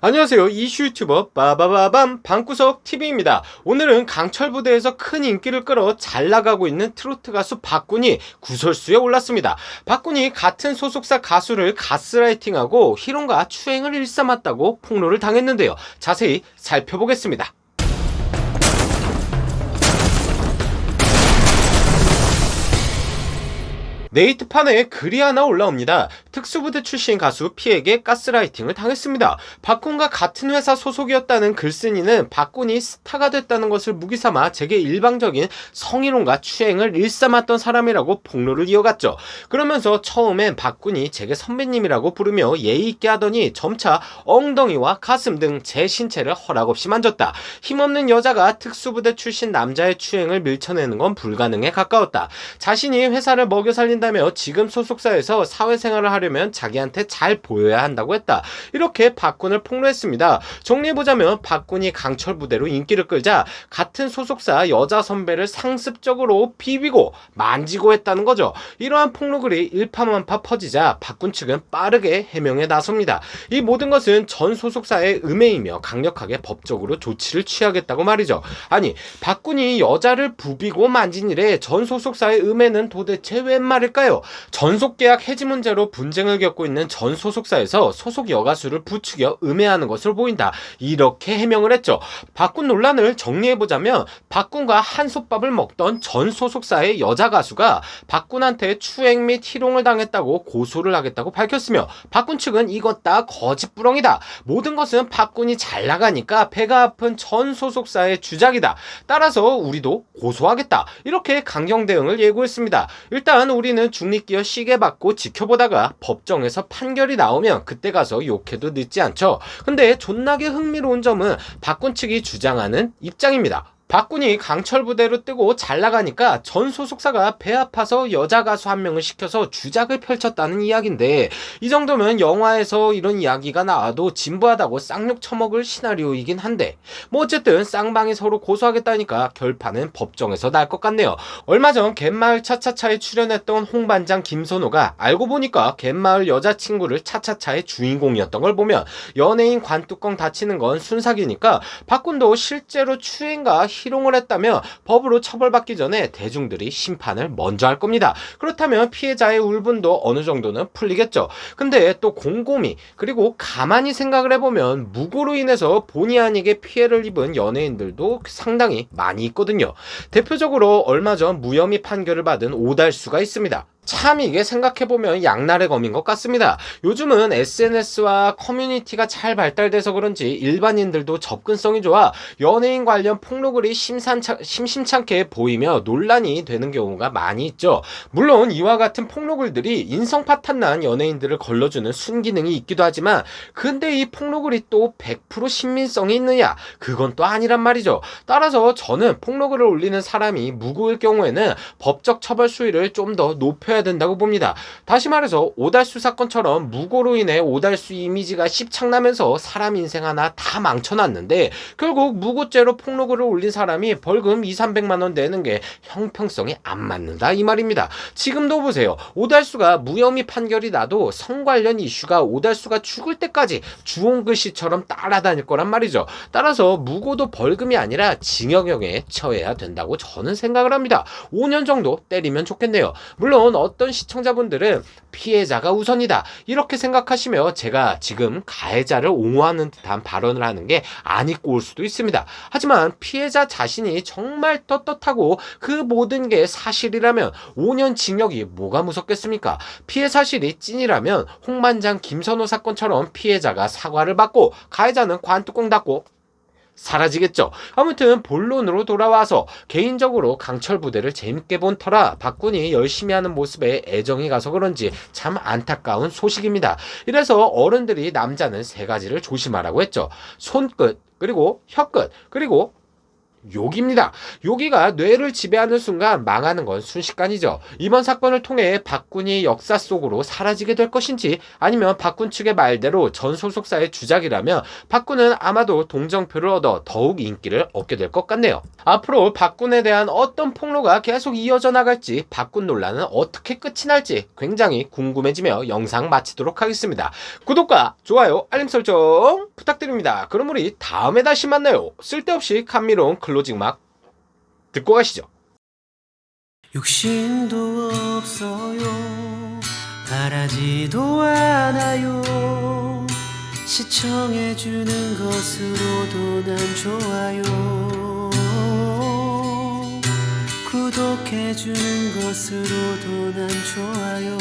안녕하세요. 이슈 유튜버 빠바바밤 방구석 TV입니다. 오늘은 강철 부대에서 큰 인기를 끌어 잘 나가고 있는 트로트 가수 박군이 구설수에 올랐습니다. 박군이 같은 소속사 가수를 가스라이팅하고 희롱과 추행을 일삼았다고 폭로를 당했는데요. 자세히 살펴보겠습니다. 네이트판에 글이 하나 올라옵니다. 특수부대 출신 가수 P에게 가스라이팅을 당했습니다. 박군과 같은 회사 소속이었다는 글쓴이는 박군이 스타가 됐다는 것을 무기삼아 제게 일방적인 성희롱과 추행을 일삼았던 사람이라고 폭로를 이어갔죠. 그러면서 처음엔 박군이 제게 선배님이라고 부르며 예의 있게 하더니 점차 엉덩이와 가슴 등 제 신체를 허락 없이 만졌다. 힘없는 여자가 특수부대 출신 남자의 추행을 밀쳐내는 건 불가능에 가까웠다. 자신이 회사를 먹여 살린다며 지금 소속사에서 사회생활을 하려면 자기한테 잘 보여야 한다고 했다. 이렇게 박군을 폭로했습니다. 정리해보자면 박군이 강철 부대로 인기를 끌자 같은 소속사 여자 선배를 상습적으로 비비고 만지고 했다는 거죠. 이러한 폭로글이 일파만파 퍼지자 박군 측은 빠르게 해명에 나섭니다. 이 모든 것은 전 소속사의 음해이며 강력하게 법적으로 조치를 취하겠다고 말이죠. 아니, 박군이 여자를 부비고 만진 일에 전 소속사의 음해는 도대체 웬 말일까요? 전속계약 해지 문제로 분쟁을 겪고 있는 전 소속사에서 소속 여가수를 부추겨 음해하는 것으로 보인다. 이렇게 해명을 했죠. 박군 논란을 정리해보자면 박군과 한솥밥을 먹던 전 소속사의 여자 가수가 박군한테 추행 및 희롱을 당했다고 고소를 하겠다고 밝혔으며 박군 측은 이것 다 거짓부렁이다. 모든 것은 박군이 잘 나가니까 배가 아픈 전 소속사의 주작이다. 따라서 우리도 고소하겠다. 이렇게 강경 대응을 예고했습니다. 일단 우리는 중립기어 시계 받고 지켜보다가 법정에서 판결이 나오면 그때 가서 욕해도 늦지 않죠. 근데 존나게 흥미로운 점은 박군 측이 주장하는 입장입니다. 박군이 강철 부대로 뜨고 잘 나가니까 전 소속사가 배 아파서 여자 가수 한 명을 시켜서 주작을 펼쳤다는 이야기인데, 이 정도면 영화에서 이런 이야기가 나와도 진부하다고 쌍욕 처먹을 시나리오이긴 한데, 뭐 어쨌든 쌍방이 서로 고소하겠다니까 결판은 법정에서 날 것 같네요. 얼마 전 갯마을 차차차에 출연했던 홍반장 김선호가 알고 보니까 갯마을 여자친구를 차차차의 주인공이었던 걸 보면 연예인 관뚜껑 다치는 건 순삭이니까 박군도 실제로 추행과 희롱을 했다면 법으로 처벌받기 전에 대중들이 심판을 먼저 할 겁니다. 그렇다면 피해자의 울분도 어느 정도는 풀리겠죠. 근데 또 곰곰이, 그리고 가만히 생각을 해보면 무고로 인해서 본의 아니게 피해를 입은 연예인들도 상당히 많이 있거든요. 대표적으로 얼마 전 무혐의 판결을 받은 오달수가 있습니다. 참 이게 생각해보면 양날의 검인 것 같습니다. 요즘은 SNS와 커뮤니티가 잘 발달돼서 그런지 일반인들도 접근성이 좋아 연예인 관련 폭로글이 심심찮게 보이며 논란이 되는 경우가 많이 있죠. 물론 이와 같은 폭로글들이 인성파탄난 연예인들을 걸러주는 순기능이 있기도 하지만, 근데 이 폭로글이 또 100% 신빙성이 있느냐? 그건 또 아니란 말이죠. 따라서 저는 폭로글을 올리는 사람이 무고일 경우에는 법적 처벌 수위를 좀 더 높여야 된다고 봅니다. 다시 말해서 오달수 사건처럼 무고로 인해 오달수 이미지가 씹창나면서 사람 인생 하나 다 망쳐놨는데, 결국 무고죄로 폭로글을 올린 사람이 벌금 200~300만 원 내는 게 형평성이 안 맞는다 이 말입니다. 지금도 보세요. 오달수가 무혐의 판결이 나도 성 관련 이슈가 오달수가 죽을 때까지 주홍글씨처럼 따라다닐 거란 말이죠. 따라서 무고도 벌금이 아니라 징역형에 처해야 된다고 저는 생각을 합니다. 5년 정도 때리면 좋겠네요. 물론 어떤 시청자분들은 피해자가 우선이다 이렇게 생각하시며 제가 지금 가해자를 옹호하는 듯한 발언을 하는 게 안 입고 올 수도 있습니다. 하지만 피해자 자신이 정말 떳떳하고 그 모든 게 사실이라면 5년 징역이 뭐가 무섭겠습니까? 피해 사실이 찐이라면 홍반장 김선호 사건처럼 피해자가 사과를 받고 가해자는 관뚜껑 닫고 사라지겠죠. 아무튼 본론으로 돌아와서 개인적으로 강철 부대를 재밌게 본 터라 박군이 열심히 하는 모습에 애정이 가서 그런지 참 안타까운 소식입니다. 이래서 어른들이 남자는 3가지를 조심하라고 했죠. 손끝, 그리고 혀끝, 그리고 욕입니다. 욕이가 뇌를 지배하는 순간 망하는 건 순식간이죠. 이번 사건을 통해 박군이 역사 속으로 사라지게 될 것인지 아니면 박군 측의 말대로 전 소속사의 주작이라면 박군은 아마도 동정표를 얻어 더욱 인기를 얻게 될 것 같네요. 앞으로 박군에 대한 어떤 폭로가 계속 이어져 나갈지, 박군 논란은 어떻게 끝이 날지 굉장히 궁금해지며 영상 마치도록 하겠습니다. 구독과 좋아요, 알림 설정 부탁드립니다. 그럼 우리 다음에 다시 만나요. 쓸데없이 감미로운 클로징 막 듣고 가시죠. 욕심도 없어요. 바라지도 않아요. 시청해주는 것으로도 난 좋아요. 구독해주는 것으로도 난 좋아요.